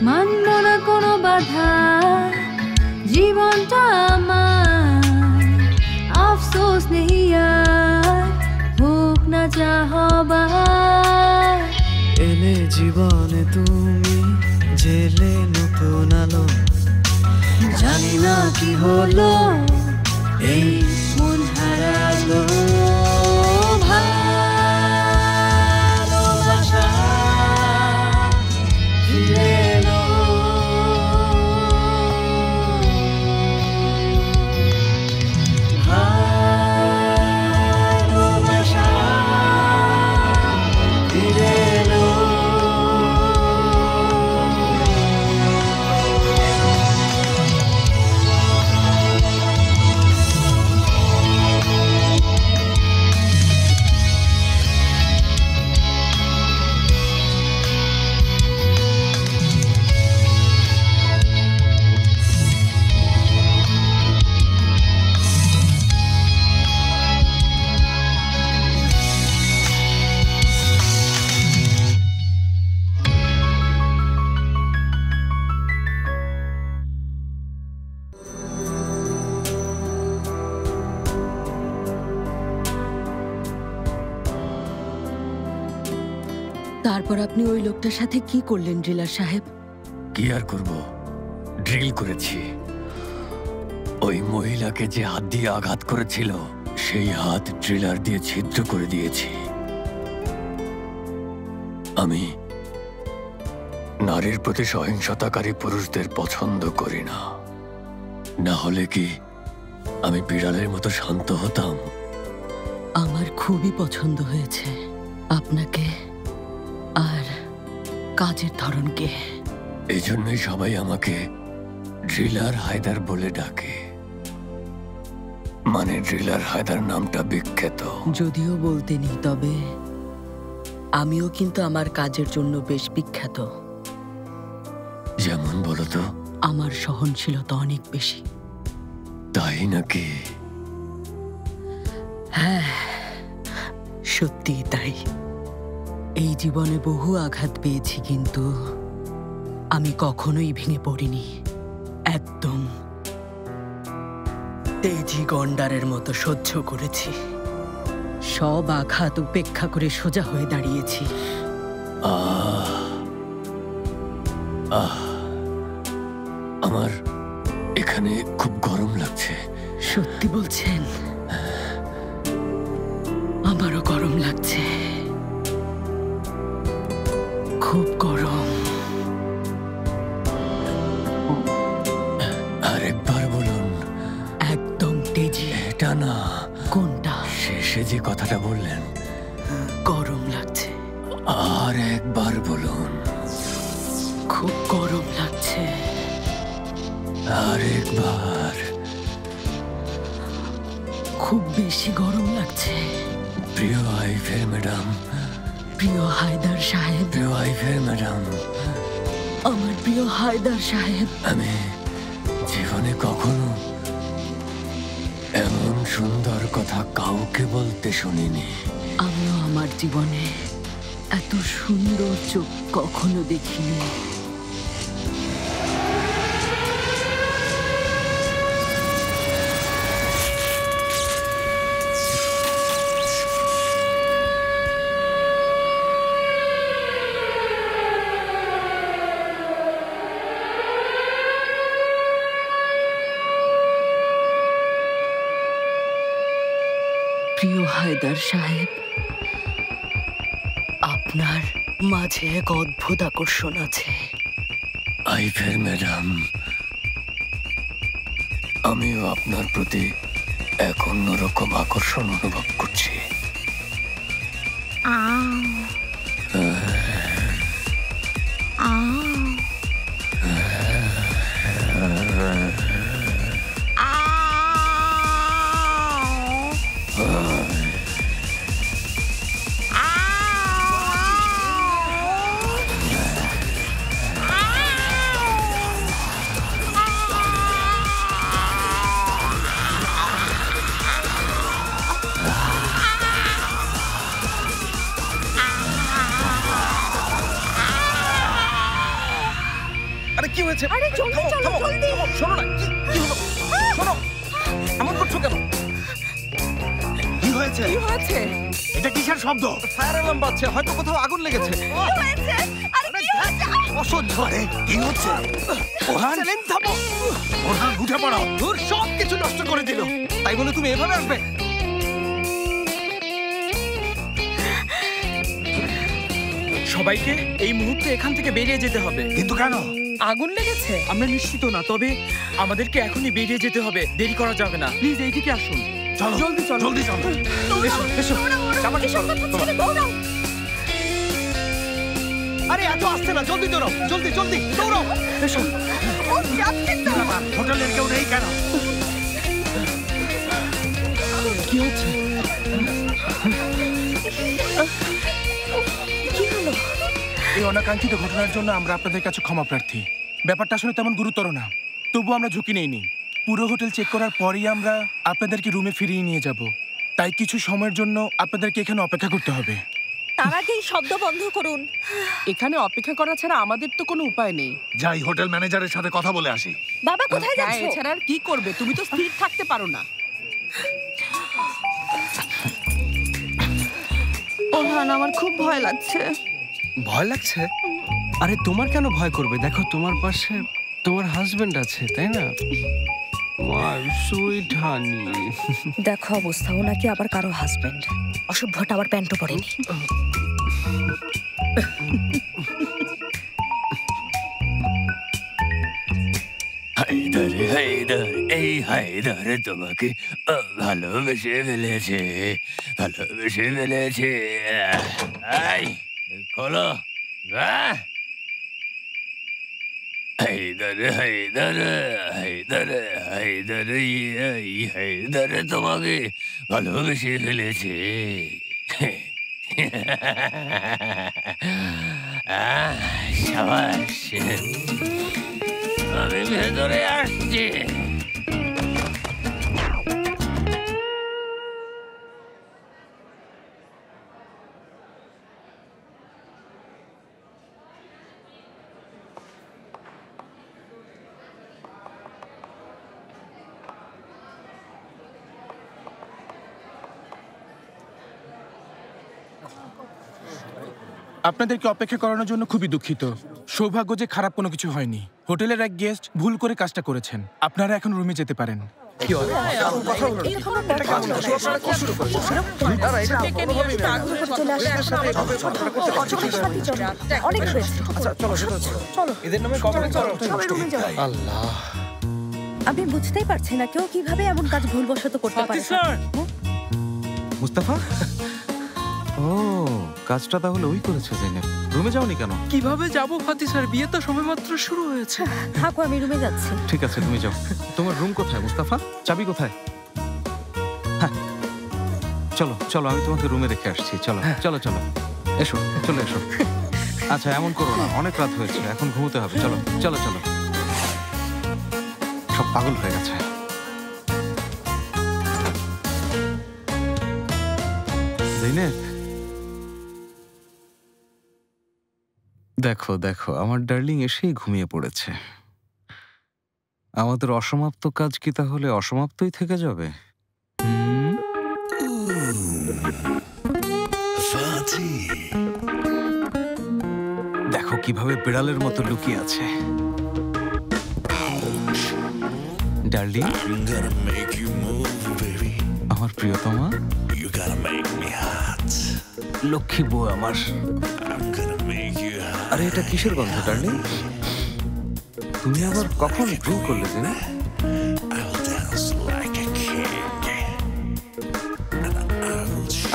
মানব না কোনো বাধা, জীবনটা আমার আফসোস নেই আর, হোক না যা হবার। এলে জীবনে তুমি, জেলে নতুন আলো, জানি না কি হলো এই মন হারালো। ভালোবাসা ফিরে এলো, ভালোবাসা ফিরে এলো। তারপর আপনি ওই লোকটার সাথে কি করলেন ড্রিলার সাহেব? কি আর করব, ড্রিল করেছি। ওই মহিলাকে যে হাত দিয়ে আঘাত করেছিল সেই হাত ড্রিলার দিয়ে ছিদ্র করে দিয়েছি। আমি নারীর প্রতি সহিংসতাকারী পুরুষদের পছন্দ করি না। না হলে কি আমি বিড়ালের মতো শান্ত হতাম? আমার খুবই পছন্দ হয়েছে আপনাকে আর কাজের ধরনকে। এই জন্যই সবাই আমাকে ড্রিলার হায়দার বলে ডাকে। মানে ড্রিলার হায়দার নামটা বিখ্যাত। যদিও বলতেনি, তবে আমিও কিন্তু আমার কাজের জন্য বেশ বিখ্যাত। যেমন বলতো? আমার সহনশীলতা অনেক বেশি। তাই নাকি? হ্যাঁ, সত্যি তাই। এই জীবনে বহু আঘাত পেয়েছি, কিন্তু আমি কখনোই ভেঙে পড়িনি। একদম তেজি গন্ডারের মতো সহ্য করেছি। সব আঘাত উপেক্ষা করে সোজা হয়ে দাঁড়িয়েছি। আমার এখানে খুব গরম লাগছে। সত্যি বলছেন? আমারও গরম লাগছে, খুব গরম। আরেকবার বলুন। একদম তেজি। এটা না। কোনটা? শেষে যে কথাটা বললেন। গরম লাগছে। আর একবার বলুন। খুব গরম লাগছে। আরেকবার। খুব বেশি গরম লাগছে। প্রিয় আইফের ম্যাডাম। প্রিয় হায়দার সাহেব। প্রিয় আইফের ম্যাডাম। আমার প্রিয় হায়দার সাহেব। আমি জীবনে কখনো এমন সুন্দর কথা কাউকে বলতে শুনিনি। আমিও আমার জীবনে এত সুন্দর চোখ কখনো দেখিনি। প্রিয় হায়দার সাহেব, আপনার মাঝে এক অদ্ভুত আকর্ষণ আছে। আইফের ম্যাডাম, আমিও আপনার প্রতি এক অন্যরকম আকর্ষণ অনুভব করছি। কি হয়েছে? আরে জলদি চলো, জলদি। শোনো না, কি হলো? শোনো, এমন করছো কেন? কি হয়েছে? কি হয়েছে? এটা কিসের শব্দ? ফায়ার অ্যালার্ম বাজছে, হয়তো কোথাও আগুন লেগেছে। কি হয়েছে? আরে কি হয়েছে? অসহ্য। আরে কি হচ্ছে? ওরহান, সেলিম থামো। ওরহান উঠে পড়ো। দূর, সব কিছু নষ্ট করে দিল। তাই বলে তুমি এভাবে আসবে? সবাইকে এই মুহূর্তে এখান থেকে বেরিয়ে যেতে হবে। কিন্তু কেন? আগুন লেগেছে? আমরা নিশ্চিত না, তবে আমাদেরকে এখনই বেরিয়ে যেতে হবে, দেরি করা যাবে না। প্লিজ এইদিকে আসুন। চলো, জলদি চলো। জলদি চলো। এসো, এসো। জামাটা এসব সরো, কথা ছেড়ে দৌড়াও। আরে এত আসছে না, জলদি দৌড়াও, জলদি জলদি দৌড়াও। এসো। ও যাচ্ছে তো। হোটেলের কেউ নেই কেন? কি হচ্ছে? কি হলো? এই অনাকাঙ্ক্ষিত ঘটনার জন্য আমরা আপনাদের কাছে ক্ষমা প্রার্থী। ব্যাপারটা আসলে তেমন গুরুতর না, তবু আমরা ঝুঁকি নেইনি। পুরো হোটেল চেক করার পরেই আমরা আপনাদেরকে রুমে ফিরিয়ে নিয়ে যাব। তাই কিছু সময়ের জন্য আপনাদেরকে এখানে অপেক্ষা করতে হবে। তার আগেই শব্দ বন্ধ করুন। এখানে অপেক্ষা করা ছাড়া আমাদের তো কোনো উপায় নেই। যাই হোটেল ম্যানেজারের সাথে কথা বলে আসি। বাবা কোথায় হ্যাঁ, যাচ্ছো? এছাড়া আর কি করবে? তুমি তো স্থির থাকতে পারো না। ওরহান, আমার খুব ভয় লাগছে। ভয় লাগছে? আরে তোমার কেন ভয় করবে? দেখো তোমার পাশে তোমার হাজবেন্ড আছে, তাই না? মাই সুইট হানি। দেখো অবস্থা, ও নাকি আবার কারো হাজবেন্ড। অসভ্যটা আবার প্যান্টও পরেনি। হায়দার, হায়দার, এই হায়দার তোমাকে ভালোবেসে ফেলেছে, ভালোবেসে ফেলেছে। এই খোলো। হায়দার, হায়দার, হায়দার, হায়দার, এই হায়দার তোমাকে ভালোবেসে ফেলেছে। সাবাস, আমি ভেতরে আসছি। আপনাদেরকে অপেক্ষা করানোর জন্য খুবই দুঃখিত। সৌভাগ্য যে খারাপ কোনো কিছু হয়নি। হোটেলের এক গেস্ট ভুল করে কাজটা করেছেন। আপনারা এখন রুমে যেতে পারেন। অনেক হয়েছে। আল্লাহ, আমি বুঝতেই পারছি না কেউ কিভাবে এমন কাজ ভুলবশত করতে পারে। মুস্তাফা, ও কাজটা তাহলে ওই করেছে। জেনেব, রুমে যাওনি কেন? কিভাবে যাবো ফাতি স্যার? বিয়ে তো সবেমাত্র শুরু হয়েছে। থাকো, আমি রুমে যাচ্ছি। ঠিক আছে, তুমি যাও। তোমার রুম কোথায় মুস্তাফা? চাবি কোথায়? হ্যাঁ, চলো চলো, আমি তোমাকে রুমে রেখে আসছি। চলো চলো চলো, এসো, চলে এসো। আচ্ছা, এমন করো না, অনেক রাত হয়েছে, এখন ঘুমোতে হবে। চলো চলো চলো। সব পাগল হয়ে গেছে। জেনেব, দেখো দেখো, আমার ডার্লিং এসেই ঘুমিয়ে পড়েছে। আমাদের অসমাপ্ত কাজ কি তাহলে অসমাপ্তই থেকে যাবে? দেখো কিভাবে বিড়ালের মতো লুকিয়ে আছে। ডার্লিং, আমার প্রিয়তমা, লক্ষ্মী বউ আমার। আরে এটা কিসের গন্ধ ডার্লিং? তুমি আবার কখন ড্রিঙ্ক করলে? জেনে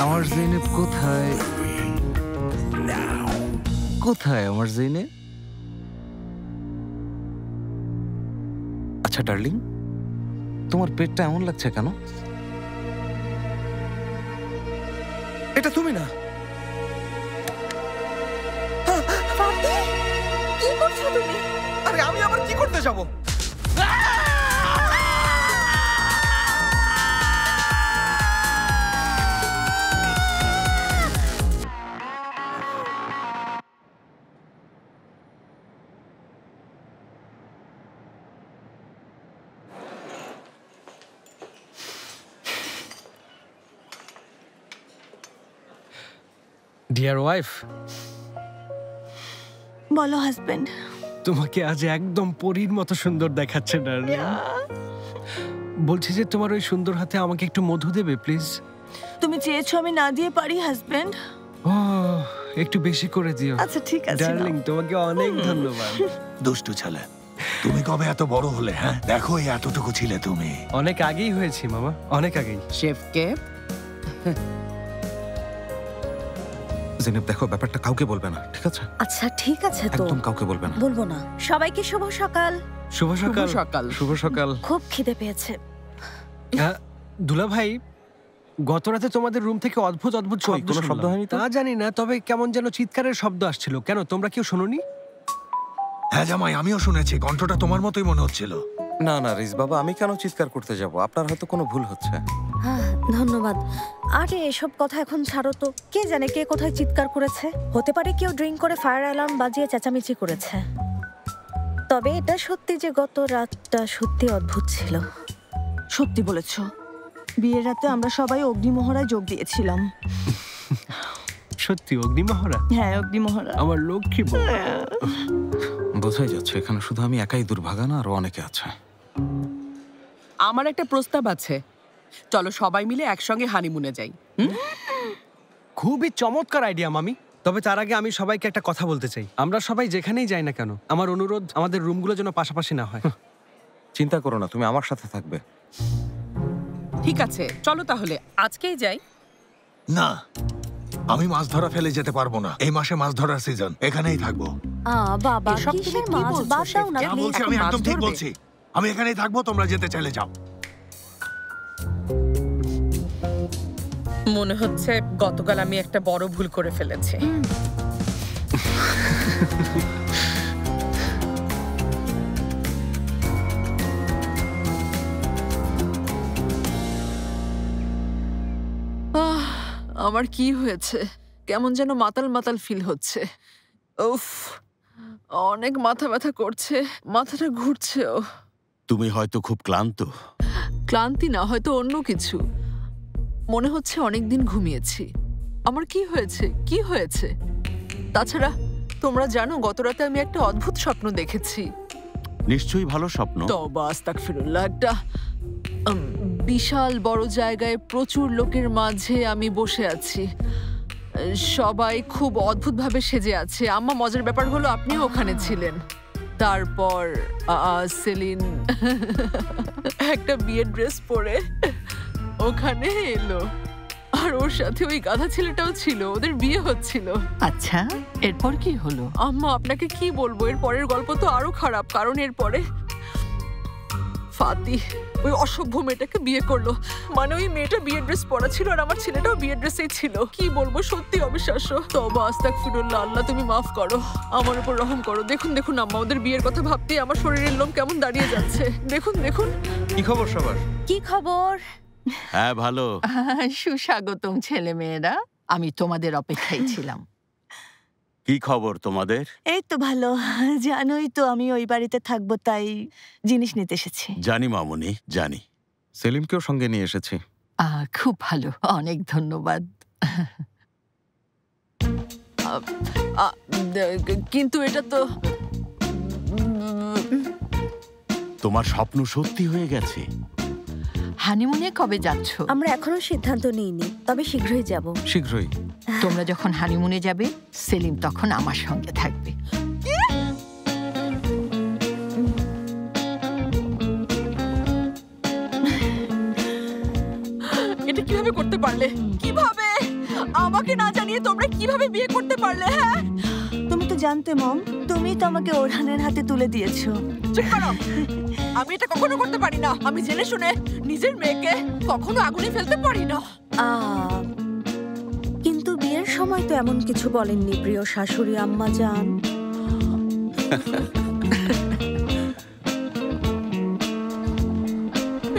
আমার জেনেব কোথায়? কোথায় আমার জেনেব? আচ্ছা ডার্লিং, তোমার পেটটা এমন লাগছে কেন? এটা তুমি না? কি করছো তুমি? আরে আমি আবার কি করতে যাব? ডিয়ার ওয়াইফ, বলো হাজবেন্ড। তোমাকে আজ একদম পরীর মতো সুন্দর দেখাচ্ছে ডার্লিং। বলছি যে তোমার ওই সুন্দর হাতে আমাকে একটু মধু দেবে প্লিজ? তুমি চেয়েছো আমি না দিয়ে পারি হাজবেন্ড? ও একটু বেশি করে দিও। আচ্ছা ঠিক আছে ডার্লিং, তোমাকে অনেক ধন্যবাদ। দুষ্টু ছেলে, তুমি কবে এত বড় হলে? হ্যাঁ, দেখো এই এতটুকু ছিলে তুমি। অনেক আগেই হয়েছি মামা, অনেক আগেই। শেফকে জেনেব দেখো, ব্যাপারটা কাউকে বলবে না, ঠিক আছে? আচ্ছা ঠিক আছে তো, একদম কাউকে বলবে না। বলবো না। সবাইকে শুভ সকাল। শুভ সকাল। সকাল। শুভ সকাল। খুব খিদে পেয়েছে। দুলা ভাই, গত রাতে তোমাদের রুম থেকে অদ্ভুত অদ্ভুত শব্দ কোনো শব্দ হয়নি তো? তা জানি না, তবে কেমন যেন চিৎকারের শব্দ আসছিল। কেন, তোমরা কেউ শোনোনি? হ্যাঁ জামাই, আমিও শুনেছি। কণ্ঠটা তোমার মতোই মনে হচ্ছিল। না না রিজ বাবা, আমি কেন চিৎকার করতে যাব? আপনার হয়তো কোনো ভুল হচ্ছে। হ্যাঁ ধন্যবাদ। আরে এসব কথা এখন ছাড়ো তো। কে জানে কে কোথায় চিৎকার করেছে? হতে পারে কেউ ড্রিঙ্ক করে ফায়ার অ্যালার্ম বাজিয়ে চেঁচামেচি করেছে। তবে এটা সত্যি যে গত রাতটা সত্যি অদ্ভুত ছিল। সত্যি বলেছো, বিয়ের রাতে আমরা সবাই অগ্নিমহড়ায় যোগ দিয়েছিলাম। সত্যি অগ্নিমহড়া? হ্যাঁ অগ্নিমহড়া। আমার লক্ষ্মী বউ। বোঝাই যাচ্ছে এখানে শুধু আমি একাই দুর্ভাগা না, আরো অনেকে আছে। আমার একটা প্রস্তাব আছে, চলো সবাই মিলে একসঙ্গে হানিমুনে যাই। খুবই চমৎকার আইডিয়া মামি। তবে তার আগে আমি সবাইকে একটা কথা বলতে চাই। আমরা সবাই যেখানেই যাই না কেন, আমার অনুরোধ আমাদের রুমগুলো যেন পাশাপাশি না হয়। চিন্তা করো না, তুমি আমার সাথে থাকবে। ঠিক আছে, চলো তাহলে আজকেই যাই। না, আমি মাছ ধরা ফেলে যেতে পারবো না। এই মাসে মাছ ধরার সিজন, এখানেই থাকবো। বাবা এসব তুমি কিসের কি মাছ? বলছো, বাদ দাও না যা please। বলছি আমি এখন একদম মাছ ঠিক ধরবে? বলছি। আমি এখানেই থাকবো, তোমরা যেতে চাইলে যাও। মনে হচ্ছে গতকাল আমি একটা বড় ভুল করে ফেলেছি। আমার কি হয়েছে? কেমন যেন মাতাল মাতাল ফিল হচ্ছে। উফ, অনেক মাথা ব্যথা করছে, মাথাটা ঘুরছেও। তুমি হয়তো খুব ক্লান্ত। ক্লান্তি না, হয়তো অন্য কিছু। মনে হচ্ছে অনেকদিন ঘুমিয়েছি। আমার কি হয়েছে? কি হয়েছে? তাছাড়া তোমরা জানো গত রাতে আমি একটা অদ্ভুত স্বপ্ন দেখেছি। নিশ্চয়ই ভালো স্বপ্ন। তওবা আস্তাগফিরুল্লাহ। একটা বিশাল বড় জায়গায় প্রচুর লোকের মাঝে আমি বসে আছি। সবাই খুব অদ্ভুতভাবে সেজে আছে। আম্মা, মজার ব্যাপার হলো আপনিও ওখানে ছিলেন। তারপর সেলিন একটা বিয়ের ড্রেস পরে ওখানে এলো, আর ওর সাথে ওই গাধা ছেলেটাও ছিল। ওদের বিয়ে হচ্ছিল। আচ্ছা, এরপর কি হলো? আম্মা, আপনাকে কি বলবো, এর পরের গল্প তো আরো খারাপ। কারণ এরপরে ফাতি ওই অসভ্য মেয়েটাকে বিয়ে করলো। মানে ওই মেয়েটা বিয়ের ড্রেস পরা ছিল আর আমার ছেলেটাও বিয়ের ড্রেসেই ছিল। কি বলবো, সত্যি অবিশ্বাস্য। তওবা আস্তাগফিরুল্লাহ। আল্লাহ তুমি মাফ করো, আমার উপর রহম করো। দেখুন দেখুন আম্মা, ওদের বিয়ের কথা ভাবতেই আমার শরীরের লোম কেমন দাঁড়িয়ে যাচ্ছে। দেখুন দেখুন। কি খবর সবার? কি খবর? হ্যাঁ ভালো। সুস্বাগতম ছেলে মেয়েরা, আমি তোমাদের অপেক্ষায় ছিলাম। কি খবর তোমাদের? এই তো ভালো। জানোই তো আমি ওই বাড়িতে থাকবো, তাই জিনিস নিতে এসেছি। জানি মামুনি, জানি। সেলিমকেও সঙ্গে নিয়ে এসেছি। খুব ভালো, অনেক ধন্যবাদ। কিন্তু এটা তো তোমার স্বপ্ন সত্যি হয়ে গেছে। হানিমুনে কবে যাচ্ছ? আমরা এখনো সিদ্ধান্ত নিইনি, তবে শীঘ্রই যাব। শীঘ্রই? তোমরা যখন হানিমুনে যাবে, সেলিম তখন আমার সঙ্গে থাকবে। এটা কিভাবে করতে পারলে? কিভাবে? আমাকে না জানিয়ে তোমরা কিভাবে বিয়ে করতে পারলে? হ্যাঁ, তুমি তো জানতে মম, তুমি তো আমাকে ওরহানের হাতে তুলে দিয়েছো। চুপ করো। আমি এটা কখনো করতে পারি না। আমি জেনে শুনে নিজের মেয়েকে কখনো আগুনে ফেলতে পারি না। কিন্তু বিয়ের সময় তো এমন কিছু বলেননি প্রিয় শাশুড়ি আম্মা জান।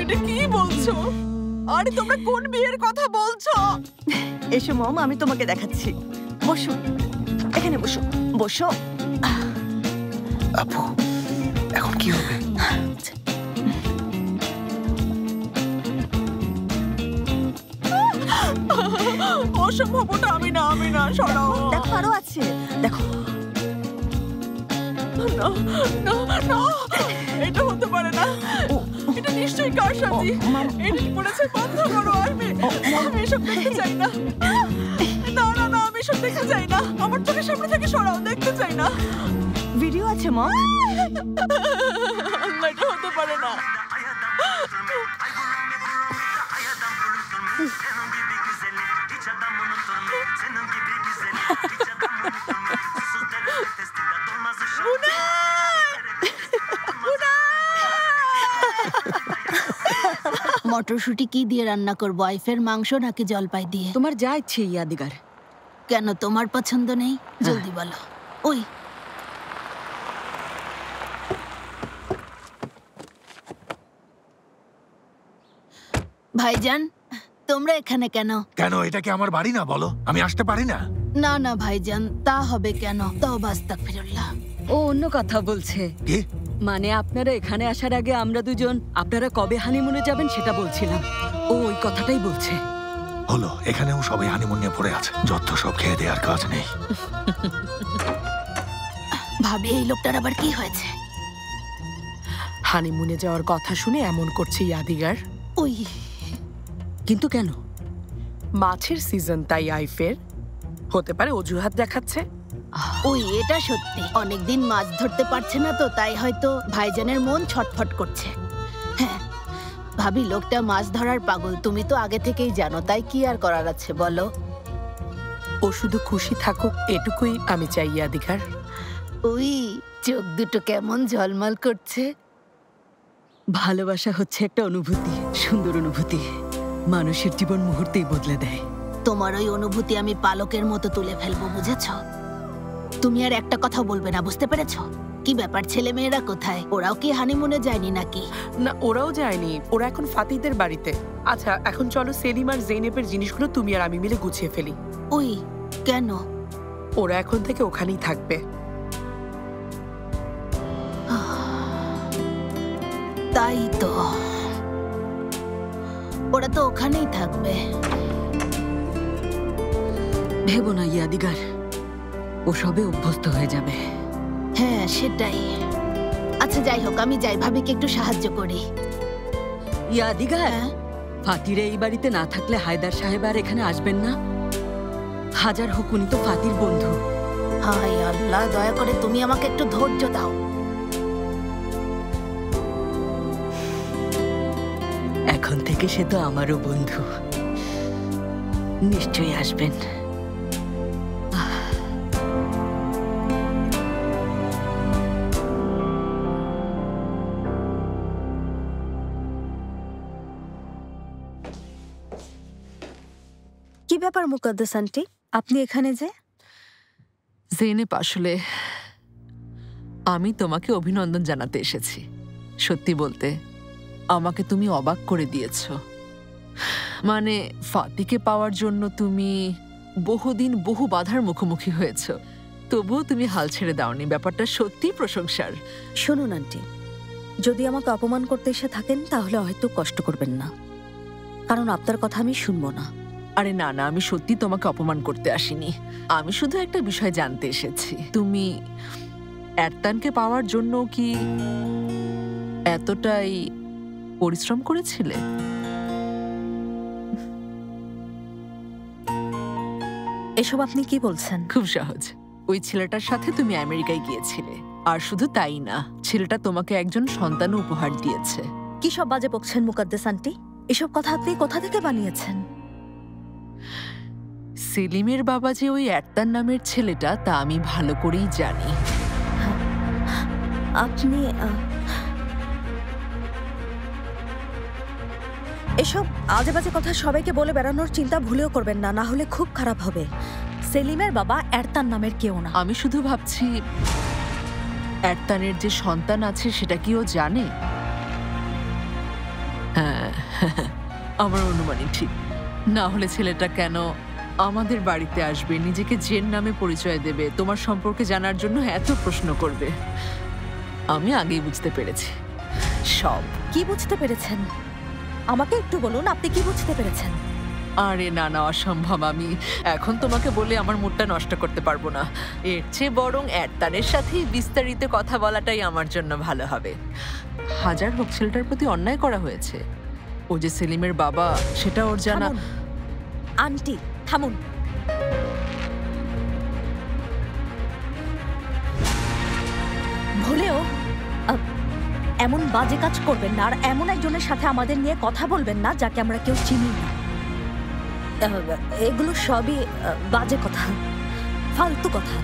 এটা কি বলছো? আরে তোমরা কোন বিয়ের কথা বলছো? এসো মম, আমি তোমাকে দেখাচ্ছি। বসো, এখানে বসো। বসো। আপু, এখন কি হবে? অসম্ভব, ওটা আমি না, আমি না, সরাও। দেখো আরো আছে, দেখো। না না না, এটা হতে পারে না, এটা নিশ্চয়ই কারসাজি। এটা কি করেছে? বন্ধ করো। আমি এসব দেখতে চাই না। না না না, আমি এসব দেখতে চাই না। আমার চোখের সামনে থেকে সরাও, দেখতে চাই না। ভিডিও আছে মম। এটা হতে পারে না। মটরশুঁটি কি দিয়ে রান্না করবো? আইফের মাংস নাকি জলপাই দিয়ে? তোমার যা ইচ্ছে ইয়াদিগার। কেন, তোমার পছন্দ নেই? জলদি বলো। ওই ভাইজান, তোমরা এখানে কেন? কেন, এটা কি আমার বাড়ি না? বলো, আমি আসতে পারি না? না না ভাইজান, তা হবে কেন? তওবা আস্তাগফিরুল্লাহ। ও অন্য কথা বলছে। কি মানে আপনারা এখানে আসার আগে আমরা দুজন আপনারা কবে হানিমুনে যাবেন সেটা বলছিলাম। ও ওই কথাটাই বলছে। হলো, এখানেও সবাই হানিমুন নিয়ে পড়ে আছে। যত সব খেয়ে দেওয়ার কাজ নেই। ভাবি, এই লোকটার আবার কি হয়েছে? হানিমুনে যাওয়ার কথা শুনে এমন করছে ইয়াদিগার। ওই কিন্তু কেন? মাছের সিজন তাই আইফের। হতে পারে অজুহাত দেখাচ্ছে। ওই এটা সত্যি, অনেকদিন মাছ ধরতে পারছে না তো, তাই হয়তো ভাইজানের মন ছটফট করছে। হ্যাঁ ভাবি, লোকটা মাছ ধরার পাগল, তুমি তো আগে থেকেই জানো, তাই কি আর করার আছে বলো? ও শুধু খুশি থাকুক, এটুকুই আমি চাই ইয়াদিগার। ওই চোখ দুটো কেমন ঝলমল করছে। ভালোবাসা হচ্ছে একটা অনুভূতি, সুন্দর অনুভূতি, মানুষের জীবন মুহূর্তেই বদলে দেয়। তোমার ওই অনুভূতি আমি পালকের মতো তুলে ফেলবো, বুঝেছ? তুমি আর একটা কথা বলবে না, বুঝতে পেরেছো? কি ব্যাপার, ছেলে মেয়েরা কোথায়? ওরাও কি হানিমুনে যায়নি নাকি? না, ওরাও যায়নি, ওরা এখন ফাতিদের বাড়িতে। আচ্ছা, এখন চলো সেলিম আর জেনেবের জিনিসগুলো তুমি আর আমি মিলে গুছিয়ে ফেলি। ওই কেন? ওরা এখন থেকে ওখানেই থাকবে। তাই তো, ওরা তো ওখানেই থাকবে। ভেবো না ইয়াদিগার, ও সবে অভ্যস্ত হয়ে যাবে। হ্যাঁ সেটাই। আচ্ছা যাই হোক, আমি যাই, ভাবিকে একটু সাহায্য করি। ইয়াদিগার, ফাতির এই বাড়িতে না থাকলে হায়দার সাহেব আর এখানে আসবেন না। হাজার হোক উনি তো ফাতির বন্ধু। হায় আল্লাহ, দয়া করে তুমি আমাকে একটু ধৈর্য দাও। এখন থেকে সে তো আমারও বন্ধু, নিশ্চয়ই আসবেন। কি ব্যাপার মুকদ্দাস আন্টি, আপনি এখানে যে? জেনেব, আসলে আমি তোমাকে অভিনন্দন জানাতে এসেছি। সত্যি বলতে আমাকে তুমি অবাক করে দিয়েছ। মানে ফাতিকে পাওয়ার জন্য তুমি বহুদিন বহু বাধার মুখোমুখি হয়েছ, তবুও তুমি হাল ছেড়ে দাওনি। ব্যাপারটা সত্যি প্রশংসার। শুনুন আন্টি, যদি আমাকে অপমান করতে এসে থাকেন তাহলে হয়তো কষ্ট করবেন না, কারণ আপনার কথা আমি শুনবো না। আরে না না, আমি সত্যি তোমাকে অপমান করতে আসিনি। আমি শুধু একটা বিষয় জানতে এসেছি, তুমি এরতানকে পাওয়ার জন্য কি এতটাই পরিশ্রম করেছিলে? এসব আপনি কি বলছেন? খুব সহজ, ওই ছেলেটার সাথে তুমি আমেরিকায় গিয়েছিলে। আর শুধু তাই না, ছেলেটা তোমাকে একজন সন্তান উপহার দিয়েছে। কি সব বাজে বকছেন মুকদ্দাস আন্টি? এসব কথা আপনি কোথা থেকে বানিয়েছেন? সেলিমের বাবা যে ওই এরতান নামের ছেলেটা, তা আমি ভালো করেই জানি। আপনি এসব আজে বাজে কথা সবাইকে বলে বেড়ানোর চিন্তা ভুলেও করবেন না, না হলে খুব খারাপ হবে। সেলিমের বাবা এরতান নামের কেউ না। আমি শুধু ভাবছি এরতানের যে সন্তান আছে সেটা কি ও জানে? হ্যাঁ, আমার অনুমানই ঠিক। না হলে ছেলেটা কেন আমাদের বাড়িতে আসবে, নিজেকে জেন নামে পরিচয় দেবে, তোমার সম্পর্কে জানার জন্য এত প্রশ্ন করবে? আমি আগেই বুঝতে পেরেছি সব। কি বুঝতে পেরেছেন? আমাকে একটু বলুন, আপনি কি বুঝতে পেরেছেন? আরে না না, অসম্ভব। আমি এখন তোমাকে বলে আমার মুডটা নষ্ট করতে পারবো না। এর চেয়ে বরং এরতানের সাথেই বিস্তারিত কথা বলাটাই আমার জন্য ভালো হবে। হাজার হোক ছেলেটার প্রতি অন্যায় করা হয়েছে। ও যে সেলিমের বাবা সেটা ওর জানা। আন্টি থামুন। ভুলেও এমন বাজে কাজ করবেন না, আর এমন একজনের সাথে আমাদের নিয়ে কথা বলবেন না যাকে আমরা কেউ চিনি না। এগুলো সবই বাজে কথা, ফালতু কথা।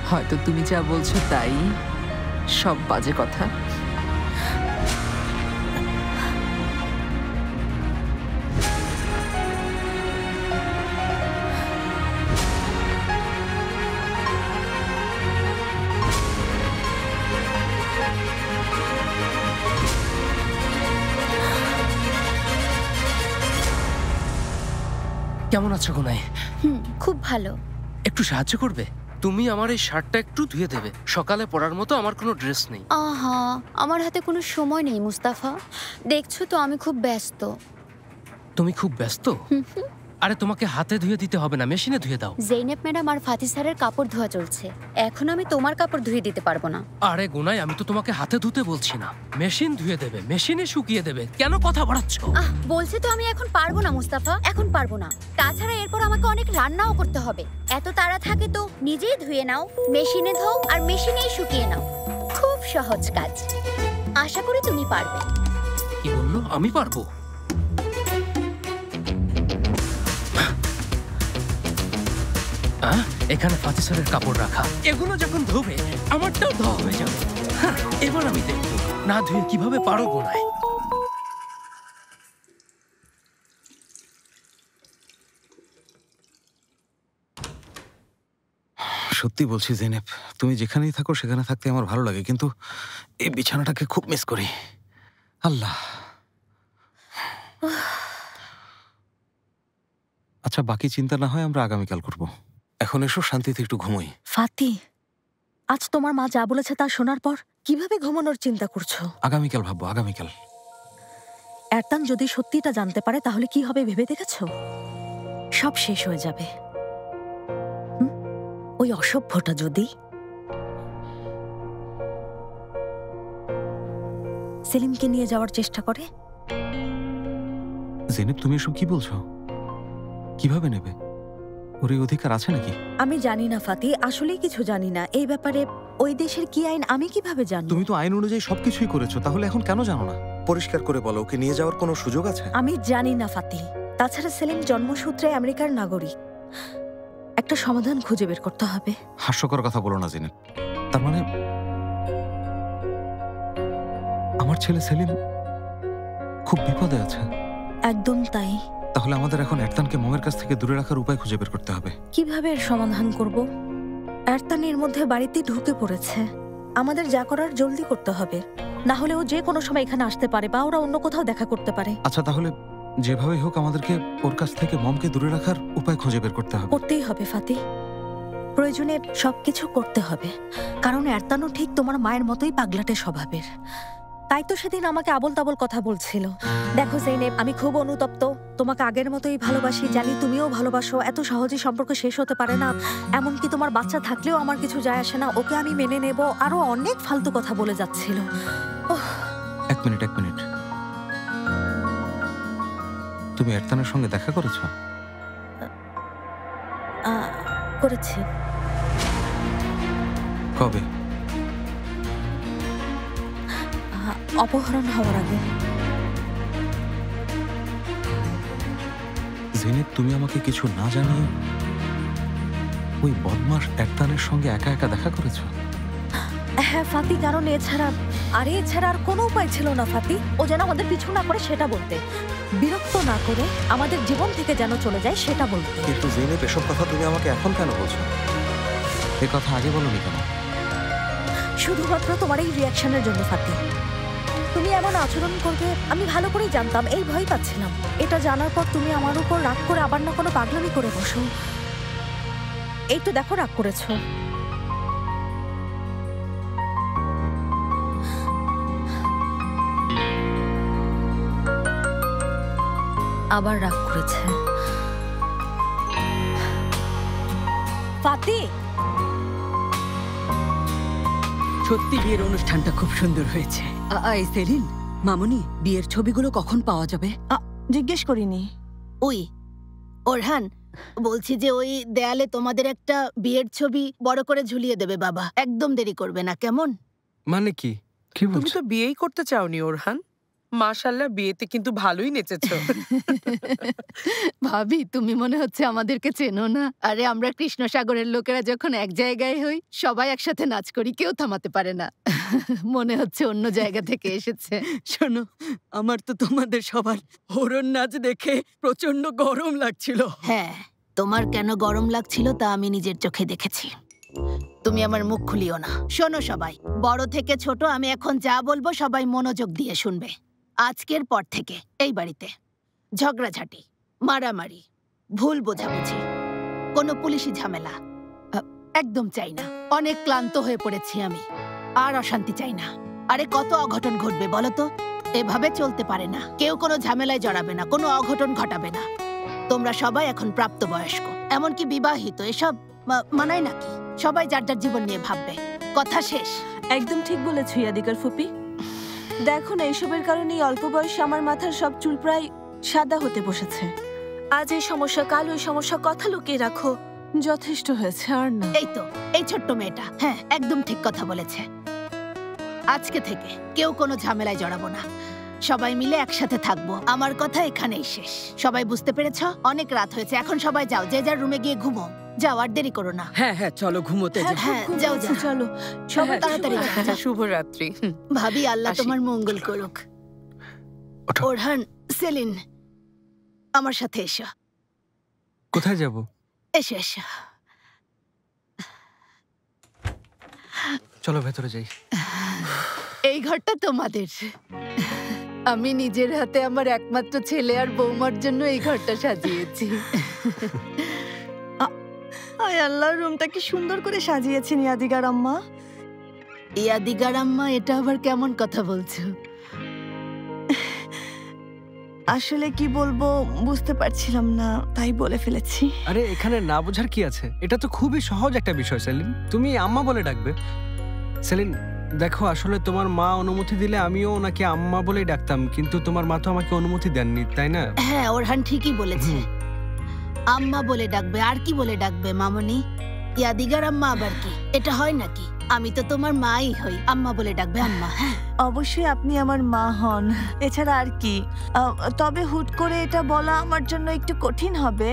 হয়তো তুমি যা বলছো তাই সব বাজে কথা। কেমন আছো গোনাই? খুব ভালো। একটু সাহায্য করবে? তুমি আমার এই শার্টটা একটু ধুয়ে দেবে, সকালে পরার মতো আমার কোনো ড্রেস নেই। আহা, আমার হাতে কোনো সময় নেই মুস্তাফা, দেখছো তো আমি খুব ব্যস্ত। তুমি খুব ব্যস্ত? আরে তোমাকে হাতে ধুয়ে দিতে হবে না, মেশিনে ধুয়ে দাও। জেইনেব ম্যাডাম আর ফাতি স্যারের কাপড় ধোয়া চলছে, এখন আমি তোমার কাপড় ধুয়ে দিতে পারবো না। আরে গোনাই, আমি তো তোমাকে হাতে ধুতে বলছি না, মেশিন ধুয়ে দেবে, মেশিনে শুকিয়ে দেবে। কেন কথা বাড়াচ্ছ? বলছে তো আমি এখন পারবো না মুস্তাফা, এখন পারবো না। তাছাড়া এরপর আমাকে অনেক রান্নাও করতে হবে। এত তাড়া থাকে তো নিজেই ধুয়ে নাও, মেশিনে ধোও আর মেশিনেই শুকিয়ে নাও। খুব সহজ কাজ, আশা করি তুমি পারবে। কি বললো? আমি পারবো? এখানে ফাতি স্যারের কাপড় রাখা, এগুলো যখন ধোবে আমারটাও ধোয়া হয়ে যাবে। এবার আমি দেখবো না ধুয়ে কিভাবে পারো গোনায়। সত্যি বলছি জেনেব, তুমি যেখানেই থাকো সেখানে থাকতে আমার ভালো লাগে, কিন্তু এই বিছানাটাকে খুব মিস করি। আল্লাহ। আচ্ছা, বাকি চিন্তা না হয় আমরা আগামীকাল করব। এখন এসো শান্তিতে একটু ঘুমোই। ফাতি, আজ তোমার মা যা বলেছে তা শোনার পর কিভাবে ঘুমানোর চিন্তা করছো? আগামীকাল ভাববো, আগামীকাল। এরতান যদি সত্যিটা জানতে পারে তাহলে কি হবে ভেবে দেখেছো? সব শেষ হয়ে যাবে। ওই অসভ্যটা যদি সেলিমকে নিয়ে যাওয়ার চেষ্টা করে। জেনেব, তুমি এসব কি বলছো? কিভাবে নেবে? ওর এই অধিকার আছে নাকি? আমি জানি না ফাতি, আসলেই কিছু জানি না এই ব্যাপারে। ওই দেশের কি আইন আমি কিভাবে জানবো? তুমি তো আইন অনুযায়ী সবকিছুই করেছো, তাহলে এখন কেন জানো না? পরিষ্কার করে বলো, ওকে নিয়ে যাওয়ার কোনো সুযোগ আছে? আমি জানি না ফাতি। তাছাড়া সেলিম জন্মসূত্রে আমেরিকার নাগরিক। একটা সমাধান খুঁজে বের করতে হবে। হাস্যকর কথা বলো না জেনেব। তার মানে আমার ছেলে সেলিম খুব বিপদে আছে? একদম তাই। তাহলে আমাদের এখন এরতানকে মমের কাছ থেকে দূরে রাখার উপায় খুঁজে বের করতে হবে। কিভাবে এর সমাধান করব? এরতান এর মধ্যে বাড়িতে ঢুকে পড়েছে। আমাদের যা করার জলদি করতে হবে, না হলে ও যে কোনো সময় এখানে আসতে পারে বা ওরা অন্য কোথাও দেখা করতে পারে। আচ্ছা, তাহলে যেভাবেই হোক আমাদেরকে ওর কাছ থেকে মমকে দূরে রাখার উপায় খুঁজে বের করতে হবে। করতেই হবে ফাতি, প্রয়োজনে সবকিছু করতে হবে। কারণ এরতানও ঠিক তোমার মায়ের মতোই পাগলাটে স্বভাবের। তাই তো সেদিন আমাকে আবল তাবল কথা বলছিল। দেখো জেনেব, আমি খুব অনুতপ্ত। তোমাকে আগের মতোই ভালোবাসি, জানি তুমিও ভালোবাসো। এত সহজে সম্পর্ক শেষ হতে পারে না। এমনকি তোমার বাচ্চা থাকলেও আমার কিছু যায় আসে না। ওকে আমি মেনে নেব। আরো অনেক ফালতু কথা বলে যাচ্ছিল। এক মিনিট। তুমি এরতানের সঙ্গে দেখা করেছো? করেছি। কবে? অপহরণ হওয়ার আগে। জেনেব, তুমি আমাকে কিছু না জানিয়ে ওই বদমাশ এরতানের সঙ্গে একা একা দেখা করেছো? হ্যাঁ ফাতি, কারণ এছাড়া আর কোনো উপায় ছিল না ফাতি। ও যেন আমাদের পিছু না করে সেটা বলতে, বিরক্ত না করে আমাদের জীবন থেকে যেন চলে যায় সেটা বলতে। কিন্তু জেনেব, এসব কথা তুমি আমাকে এখন কেন বলছো? এ কথা আগে বলোনি কেন? শুধুমাত্র তোমার এই রিয়াকশনের জন্য ফাতি। তুমি এমন আচরণ করবে আমি ভালো করেই জানতাম, এই ভয় পাচ্ছিলাম। এটা জানার পর তুমি আমার উপর রাগ করে আবার না কোনো পাগলামি করে বসো। এই তো দেখো রাগ করেছো। আবার রাগ করেছে। ফাতি, সত্যি বিয়ের অনুষ্ঠানটা খুব সুন্দর হয়েছে। এই সেলিন, মামুনি, বিয়ের ছবিগুলো কখন পাওয়া যাবে? জিজ্ঞেস করিনি। ওই ওরহান, বলছি যে ওই দেয়ালে তোমাদের একটা বিয়ের ছবি বড় করে ঝুলিয়ে দেবে বাবা। একদম দেরি করবে না, কেমন? মানে কি? কি তুমি বলছো? তো বিয়েই করতে চাওনি ওরহান। মাশাআল্লাহ, বিয়েতে কিন্তু ভালোই নেচেছো। ভাবি, তুমি মনে হচ্ছে আমাদেরকে চেনো না। আরে আমরা কৃষ্ণ সাগরের লোকেরা যখন এক জায়গায় হই, সবাই একসাথে নাচ করি, কেউ থামাতে পারে না। মনে হচ্ছে অন্য জায়গা থেকে এসেছে। শোনো, আমার তো তোমাদের সবার হরণ নাচ দেখে প্রচন্ড গরম লাগছিল। হ্যাঁ, তোমার কেন গরম লাগছিল তা আমি নিজের চোখে দেখেছি। তুমি আমার মুখ খুলিও না। শোনো সবাই, বড় থেকে ছোট, আমি এখন যা বলবো সবাই মনোযোগ দিয়ে শুনবে। আজকের পর থেকে এই বাড়িতে ঝগড়াঝাটি, মারামারি, ভুল বোঝাবুঝি, কোনো পুলিশি ঝামেলা একদম চাই না। অনেক ক্লান্ত হয়ে পড়েছি আমি, আর অশান্তি চাই না। আরে কত অঘটন ঘটবে বলো তো? এভাবে চলতে পারে না। কেউ কোনো ঝামেলায় জড়াবে না, কোনো অঘটন ঘটাবে না। তোমরা সবাই এখন প্রাপ্তবয়স্ক, এমনকি বিবাহিত, এসব মানায় নাকি? সবাই যার যার জীবন নিয়ে ভাববে। কথা শেষ। একদম ঠিক বলেছ ইয়াদিকার ফুপি। দেখো না, এইসবের কারণেই অল্প বয়সে আমার মাথার সব চুল প্রায় সাদা হতে বসেছে। আজ এই সমস্যা, কাল ওই সমস্যা, কথা লুকিয়ে রাখো। যথেষ্ট হয়েছে, আর না। এই তো, এই ছোট্ট মেয়েটা, হ্যাঁ একদম ঠিক কথা বলেছে। আজকে থেকে কেউ কোনো ঝামেলায় জড়াবো না, সবাই মিলে একসাথে থাকবো। আমার কথা এখানেই শেষ। সবাই বুঝতে পেরেছ? অনেক রাত হয়েছে, এখন সবাই যাও, যে যার রুমে গিয়ে ঘুমো। যাও, আর দেরি করো না। হ্যাঁ হ্যাঁ, চলো ঘুমোতে যাও। হ্যাঁ, যাও যাও, চলো সবাই তাড়াতাড়ি যাও। শুভরাত্রি। ভাবি, আল্লাহ তোমার মঙ্গল করুক। ওরহান, সেলিন, আমার সাথে এসো। কোথায় যাব? এসো এসো। চলো ভেতরে যাই। এই ঘরটা তোমাদের। আমি নিজের হাতে আমার একমাত্র ছেলে আর বৌমার জন্য এই ঘরটা সাজিয়েছি। আয় আল্লাহ, রুমটা কি সুন্দর করে সাজিয়েছেন ইয়াদিগার আম্মা। ইয়াদিগার আম্মা, এটা আবার কেমন কথা বলছো? আসলে কি বলবো বুঝতে পারছিলাম না, তাই বলে ফেলেছি। আরে এখানে না বোঝার কি আছে? এটা তো খুবই সহজ একটা বিষয় সেলিন। তুমি আম্মা বলে ডাকবে। সেলিন দেখো, আসলে তোমার মা অনুমতি দিলে আমিও ওনাকে আম্মা বলেই ডাকতাম, কিন্তু তোমার মা তো আমাকে অনুমতি দেননি, তাই না? হ্যাঁ, ওরহান ঠিকই বলেছে। আম্মা বলে ডাকবে, আর কি বলে ডাকবে মামনি? ইয়াদিগার আম্মা আবার কি? এটা হয় নাকি? আমি তো তোমার মাই হই, আম্মা বলে ডাকবে, আম্মা। হ্যাঁ অবশ্যই আপনি আমার মা হন, এছাড়া আর কি। তবে হুট করে এটা বলা আমার জন্য একটু কঠিন হবে।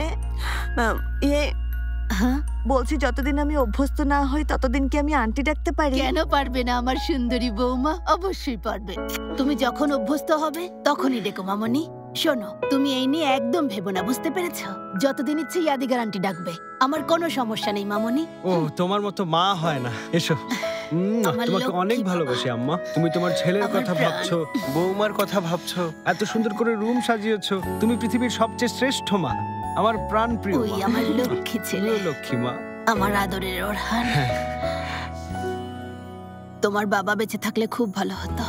হ্যাঁ বলছি, যতদিন আমি অভ্যস্ত না হই ততদিন কি আমি আন্টি ডাকতে পারি? কেন পারবে না আমার সুন্দরী বৌমা? অবশ্যই পারবে। তুমি যখন অভ্যস্ত হবে তখনই ডেকো মামনি। শোনো, তুমি এই নিয়ে একদম ভেবো না, বুঝতে পেরেছ? যতদিন ইচ্ছে ইয়াদিগার আন্টি ডাকবে, আমার কোনো সমস্যা নেই মামনি। ও, তোমার মতো মা হয় না। এসো। তোমাকে অনেক ভালোবাসি আম্মা। তুমি তোমার ছেলের কথা ভাবছো, বৌমার কথা ভাবছো, এত সুন্দর করে রুম সাজিয়েছো। তুমি পৃথিবীর সবচেয়ে শ্রেষ্ঠ মা, আমার প্রাণ প্রিয়। ওই আমার লক্ষ্মী ছেলে, লক্ষ্মী মা, আমার আদরের ওরহান। তোমার বাবা বেঁচে থাকলে খুব ভালো হতো।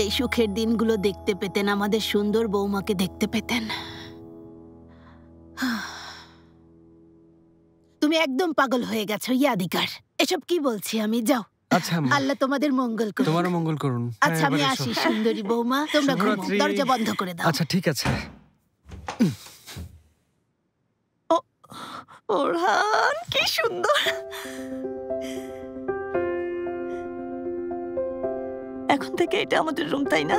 এই সুখের দিনগুলো দেখতে পেতেন, আমাদের সুন্দর বৌমাকে দেখতে পেতেন। তুমি একদম পাগল হয়ে গেছো ইয়াদিগার। এসব কি বলছি আমি? যাও। আচ্ছা, আল্লাহ তোমাদের মঙ্গল করুন। তোমার মঙ্গল করুন। আচ্ছা, আমি আসি সুন্দরী বৌমা, তোমরা ঘুমো, দরজা বন্ধ করে দাও। আচ্ছা ঠিক আছে। ওরহান, কি সুন্দর। এখন থেকে এটা আমাদের রুম, তাই না?